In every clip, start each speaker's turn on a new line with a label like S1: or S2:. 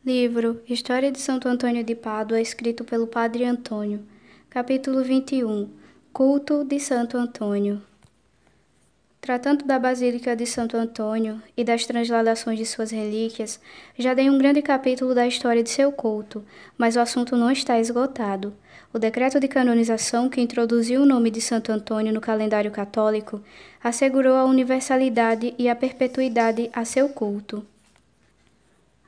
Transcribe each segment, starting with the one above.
S1: Livro História de Santo Antônio de Pádua, escrito pelo Padre Antônio. Capítulo 21. Culto de Santo Antônio. Tratando da Basílica de Santo Antônio e das transladações de suas relíquias, já dei um grande capítulo da história de seu culto, mas o assunto não está esgotado. O decreto de canonização que introduziu o nome de Santo Antônio no calendário católico assegurou a universalidade e a perpetuidade a seu culto.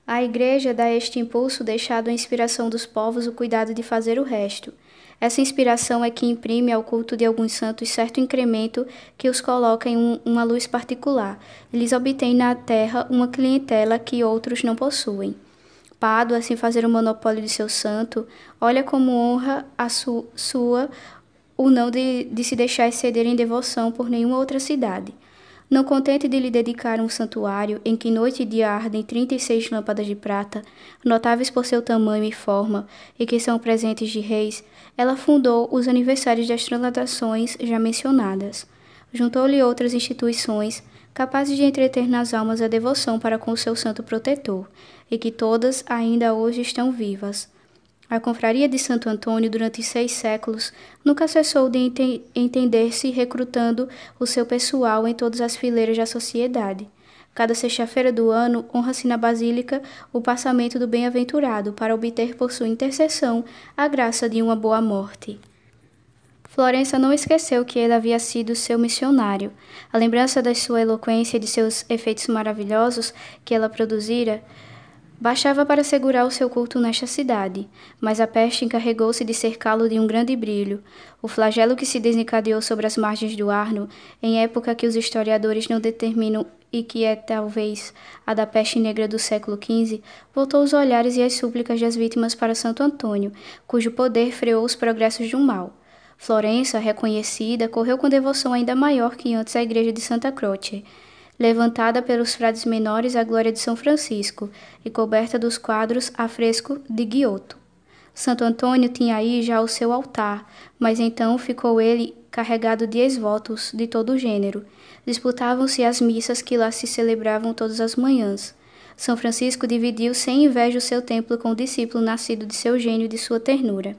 S1: A Igreja dá a este impulso deixado à inspiração dos povos o cuidado de fazer o resto. Essa inspiração é que imprime ao culto de alguns santos certo incremento que os coloca em uma luz particular, e lhes obtém na terra uma clientela que outros não possuem. Pádua, sem fazer o monopólio de seu santo, olha como honra a sua o não de se deixar exceder em devoção por nenhuma outra cidade. Não contente de lhe dedicar um santuário em que noite e dia ardem 36 lâmpadas de prata, notáveis por seu tamanho e forma, e que são presentes de reis, ela fundou os aniversários das transladações já mencionadas. Juntou-lhe outras instituições, capazes de entreter nas almas a devoção para com o seu santo protetor, e que todas ainda hoje estão vivas. A confraria de Santo Antônio, durante 6 séculos, nunca cessou de entender-se recrutando o seu pessoal em todas as fileiras da sociedade. Cada sexta-feira do ano, honra-se na Basílica o passamento do bem-aventurado para obter por sua intercessão a graça de uma boa morte. Florença não esqueceu que ele havia sido seu missionário. A lembrança da sua eloquência e de seus efeitos maravilhosos que ela produzira bastava para segurar o seu culto nesta cidade, mas a peste encarregou-se de cercá-lo de um grande brilho. O flagelo que se desencadeou sobre as margens do Arno, em época que os historiadores não determinam e que é talvez a da peste negra do século XV, voltou os olhares e as súplicas das vítimas para Santo Antônio, cujo poder freou os progressos de um mal. Florença, reconhecida, correu com devoção ainda maior que antes à igreja de Santa Croce, levantada pelos frades menores à glória de São Francisco e coberta dos quadros a fresco de Giotto. Santo Antônio tinha aí já o seu altar, mas então ficou ele carregado de ex-votos de todo o gênero. Disputavam-se as missas que lá se celebravam todas as manhãs. São Francisco dividiu sem inveja o seu templo com o discípulo nascido de seu gênio e de sua ternura.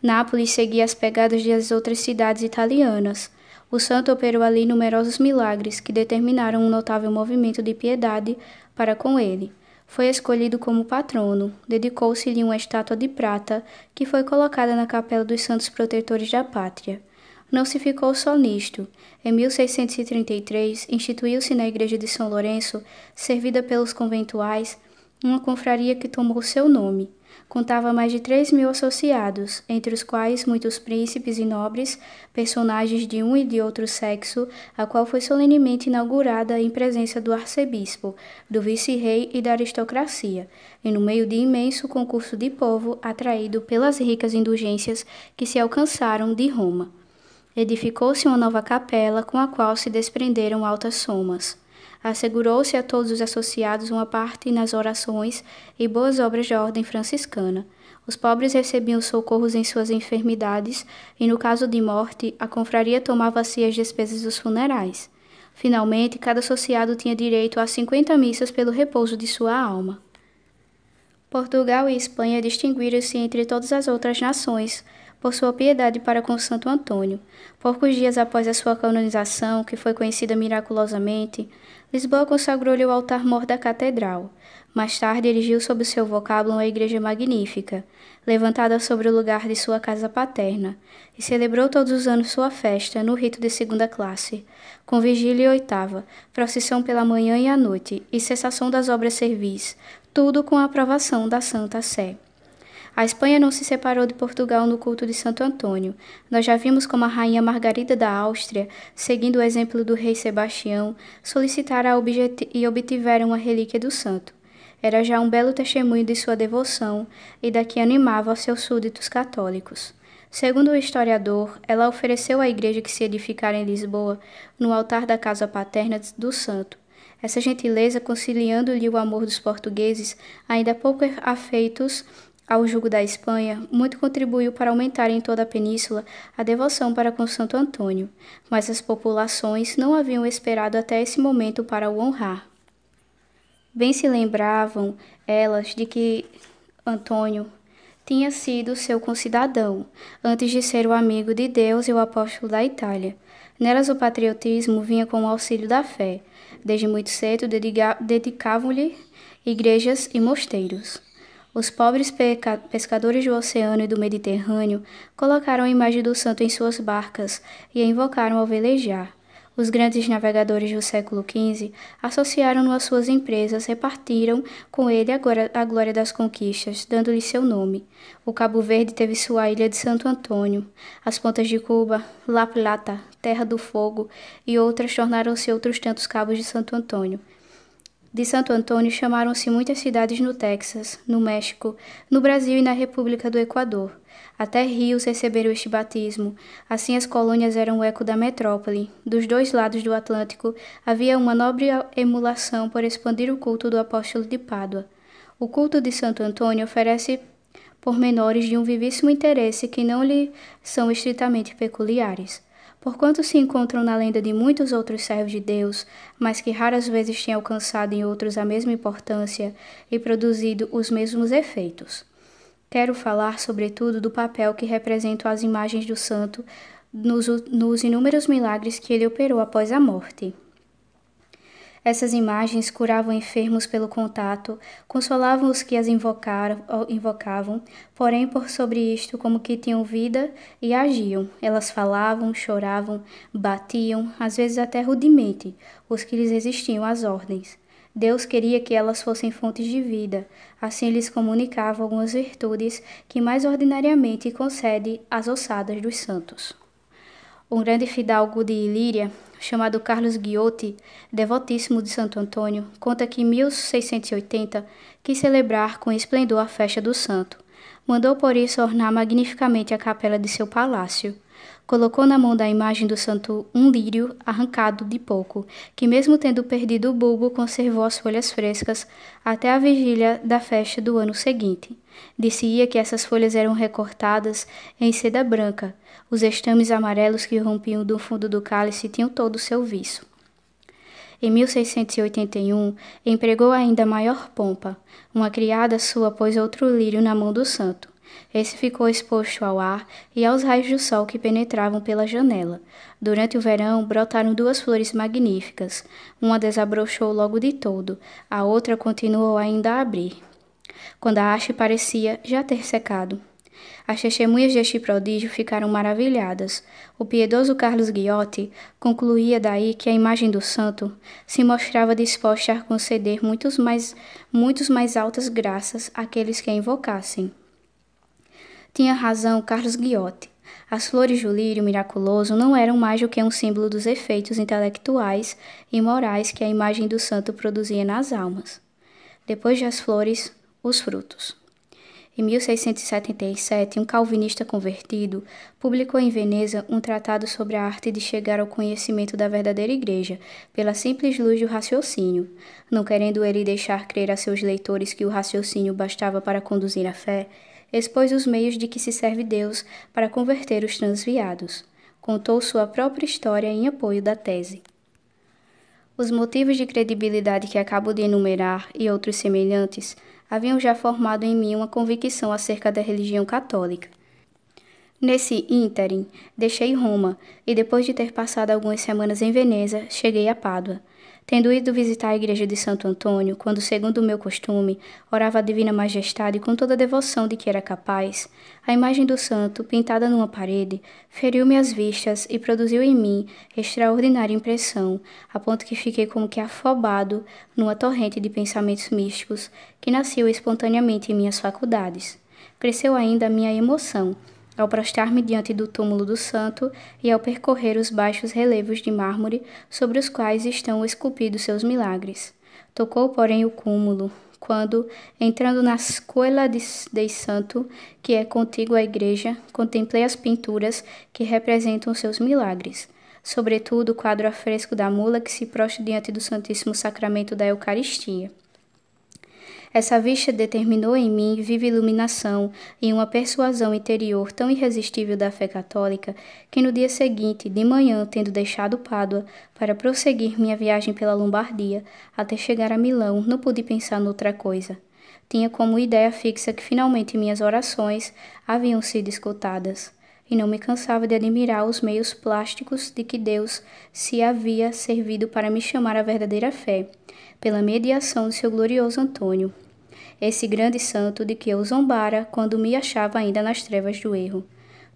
S1: Nápoles seguia as pegadas das outras cidades italianas. O santo operou ali numerosos milagres que determinaram um notável movimento de piedade para com ele. Foi escolhido como patrono, dedicou-se-lhe uma estátua de prata que foi colocada na capela dos santos protetores da pátria. Não se ficou só nisto. Em 1633, instituiu-se na igreja de São Lourenço, servida pelos conventuais, uma confraria que tomou seu nome. Contava mais de 3.000 associados, entre os quais muitos príncipes e nobres, personagens de um e de outro sexo, a qual foi solenemente inaugurada em presença do arcebispo, do vice-rei e da aristocracia, e no meio de imenso concurso de povo atraído pelas ricas indulgências que se alcançaram de Roma. Edificou-se uma nova capela com a qual se desprenderam altas somas. Assegurou-se a todos os associados uma parte nas orações e boas obras da ordem franciscana. Os pobres recebiam socorros em suas enfermidades e, no caso de morte, a confraria tomava a si as despesas dos funerais. Finalmente, cada associado tinha direito a 50 missas pelo repouso de sua alma. Portugal e Espanha distinguiram-se entre todas as outras nações por sua piedade para com Santo Antônio. Poucos dias após a sua canonização, que foi conhecida miraculosamente, Lisboa consagrou-lhe o altar-mor da catedral. Mais tarde, erigiu sob seu vocábulo uma igreja magnífica, levantada sobre o lugar de sua casa paterna, e celebrou todos os anos sua festa, no rito de segunda classe, com vigília e oitava, procissão pela manhã e à noite, e cessação das obras servis, tudo com a aprovação da Santa Sé. A Espanha não se separou de Portugal no culto de Santo Antônio. Nós já vimos como a rainha Margarida da Áustria, seguindo o exemplo do rei Sebastião, solicitara e obtiveram a relíquia do santo. Era já um belo testemunho de sua devoção e da que animava aos seus súditos católicos. Segundo o historiador, ela ofereceu à igreja que se edificara em Lisboa, no altar da casa paterna do santo. Essa gentileza, conciliando-lhe o amor dos portugueses, ainda pouco afeitos ao jugo da Espanha, muito contribuiu para aumentar em toda a península a devoção para com Santo Antônio, mas as populações não haviam esperado até esse momento para o honrar. Bem se lembravam elas de que Antônio tinha sido seu concidadão, antes de ser o amigo de Deus e o apóstolo da Itália. Nelas o patriotismo vinha com o auxílio da fé. Desde muito cedo dedicavam-lhe igrejas e mosteiros. Os pobres pescadores do oceano e do Mediterrâneo colocaram a imagem do santo em suas barcas e a invocaram ao velejar. Os grandes navegadores do século XV associaram-no às suas empresas, repartiram com ele a glória das conquistas, dando-lhe seu nome. O Cabo Verde teve sua ilha de Santo Antônio. As pontas de Cuba, La Plata, Terra do Fogo e outras tornaram-se outros tantos cabos de Santo Antônio. De Santo Antônio chamaram-se muitas cidades no Texas, no México, no Brasil e na República do Equador. Até rios receberam este batismo. Assim as colônias eram o eco da metrópole. Dos dois lados do Atlântico havia uma nobre emulação por expandir o culto do apóstolo de Pádua. O culto de Santo Antônio oferece pormenores de um vivíssimo interesse que não lhe são estritamente peculiares. Porquanto se encontram na lenda de muitos outros servos de Deus, mas que raras vezes têm alcançado em outros a mesma importância e produzido os mesmos efeitos. Quero falar, sobretudo, do papel que representam as imagens do santo nos inúmeros milagres que ele operou após a morte. Essas imagens curavam enfermos pelo contato, consolavam os que as invocavam, porém por sobre isto como que tinham vida e agiam. Elas falavam, choravam, batiam, às vezes até rudemente, os que lhes resistiam às ordens. Deus queria que elas fossem fontes de vida, assim lhes comunicava algumas virtudes que mais ordinariamente concede às ossadas dos santos. Um grande fidalgo de Ilíria, chamado Carlos Guiotti, devotíssimo de Santo Antônio, conta que em 1680 quis celebrar com esplendor a festa do santo. Mandou por isso ornar magnificamente a capela de seu palácio. Colocou na mão da imagem do santo um lírio arrancado de pouco, que mesmo tendo perdido o bulbo, conservou as folhas frescas até a vigília da festa do ano seguinte. Disse-ia que essas folhas eram recortadas em seda branca. Os estames amarelos que rompiam do fundo do cálice tinham todo o seu viço. Em 1681, empregou ainda maior pompa. Uma criada sua pôs outro lírio na mão do santo. Esse ficou exposto ao ar e aos raios do sol que penetravam pela janela. Durante o verão, brotaram duas flores magníficas. Uma desabrochou logo de todo, a outra continuou ainda a abrir, quando a haste parecia já ter secado. As testemunhas deste prodígio ficaram maravilhadas. O piedoso Carlos Guiotti concluía daí que a imagem do santo se mostrava disposta a conceder muitos mais altas graças àqueles que a invocassem. Tinha razão Carlos Guiotti. As flores do lírio miraculoso não eram mais do que um símbolo dos efeitos intelectuais e morais que a imagem do santo produzia nas almas. Depois das flores, os frutos. Em 1677, um calvinista convertido publicou em Veneza um tratado sobre a arte de chegar ao conhecimento da verdadeira igreja, pela simples luz do raciocínio. Não querendo ele deixar crer a seus leitores que o raciocínio bastava para conduzir a fé, expôs os meios de que se serve Deus para converter os transviados. Contou sua própria história em apoio da tese. Os motivos de credibilidade que acabo de enumerar e outros semelhantes haviam já formado em mim uma convicção acerca da religião católica. Nesse ínterim, deixei Roma e, depois de ter passado algumas semanas em Veneza, cheguei a Pádua. Tendo ido visitar a igreja de Santo Antônio, quando, segundo o meu costume, orava a Divina Majestade com toda a devoção de que era capaz, a imagem do santo, pintada numa parede, feriu-me as vistas e produziu em mim extraordinária impressão, a ponto que fiquei como que afobado numa torrente de pensamentos místicos que nasciam espontaneamente em minhas faculdades. Cresceu ainda a minha emoção ao prostrar-me diante do túmulo do santo e ao percorrer os baixos relevos de mármore sobre os quais estão esculpidos seus milagres. Tocou, porém, o cúmulo, quando, entrando na Escuela dei Santo, que é contígua à igreja, contemplei as pinturas que representam seus milagres, sobretudo o quadro a fresco da mula que se prostra diante do Santíssimo Sacramento da Eucaristia. Essa vista determinou em mim viva iluminação e uma persuasão interior tão irresistível da fé católica que no dia seguinte, de manhã, tendo deixado Pádua para prosseguir minha viagem pela Lombardia até chegar a Milão, não pude pensar noutra coisa. Tinha como ideia fixa que finalmente minhas orações haviam sido escutadas, e não me cansava de admirar os meios plásticos de que Deus se havia servido para me chamar à verdadeira fé, pela mediação de seu glorioso Antônio, esse grande santo de que eu zombara quando me achava ainda nas trevas do erro.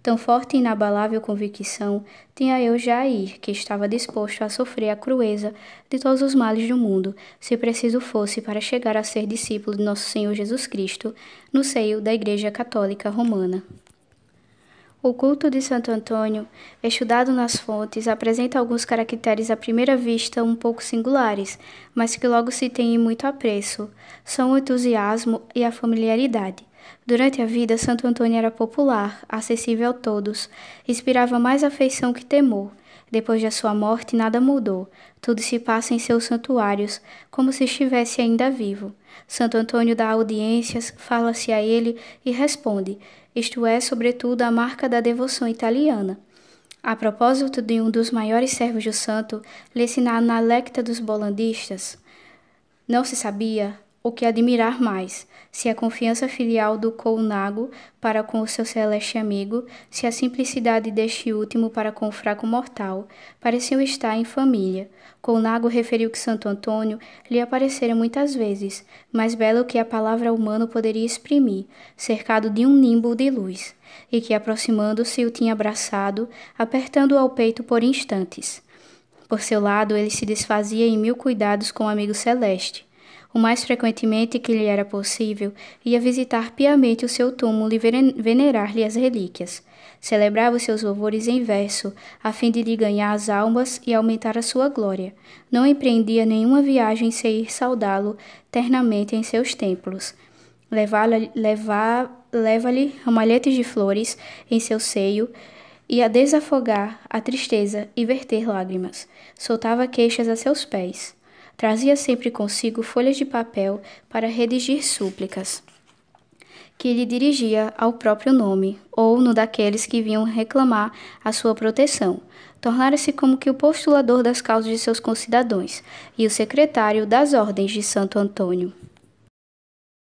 S1: Tão forte e inabalável convicção tinha eu já aí, que estava disposto a sofrer a crueza de todos os males do mundo, se preciso fosse para chegar a ser discípulo de nosso Senhor Jesus Cristo, no seio da Igreja Católica Romana. O culto de Santo Antônio, estudado nas fontes, apresenta alguns caracteres à primeira vista um pouco singulares, mas que logo se têm em muito apreço. São o entusiasmo e a familiaridade. Durante a vida, Santo Antônio era popular, acessível a todos, inspirava mais afeição que temor. Depois da sua morte, nada mudou. Tudo se passa em seus santuários, como se estivesse ainda vivo. Santo Antônio dá audiências, fala-se a ele e responde. Isto é, sobretudo, a marca da devoção italiana. A propósito de um dos maiores servos do santo, lê-se na Analecta dos Bolandistas. Não se sabia o que admirar mais, se a confiança filial do Colnago para com o seu celeste amigo, se a simplicidade deste último para com o fraco mortal, pareciam estar em família. Colnago referiu que Santo Antônio lhe aparecera muitas vezes, mais belo que a palavra humana poderia exprimir, cercado de um nimbo de luz, e que, aproximando-se, o tinha abraçado, apertando-o ao peito por instantes. Por seu lado, ele se desfazia em mil cuidados com o amigo celeste. O mais frequentemente que lhe era possível, ia visitar piamente o seu túmulo e venerar-lhe as relíquias. Celebrava os seus louvores em verso, a fim de lhe ganhar as almas e aumentar a sua glória. Não empreendia nenhuma viagem sem ir saudá-lo ternamente em seus templos. Leva-lhe ramalhetes de flores em seu seio, e a desafogar a tristeza e verter lágrimas. Soltava queixas a seus pés. Trazia sempre consigo folhas de papel para redigir súplicas, que lhe dirigia ao próprio nome, ou no daqueles que vinham reclamar a sua proteção. Tornara-se como que o postulador das causas de seus concidadãos e o secretário das ordens de Santo Antônio.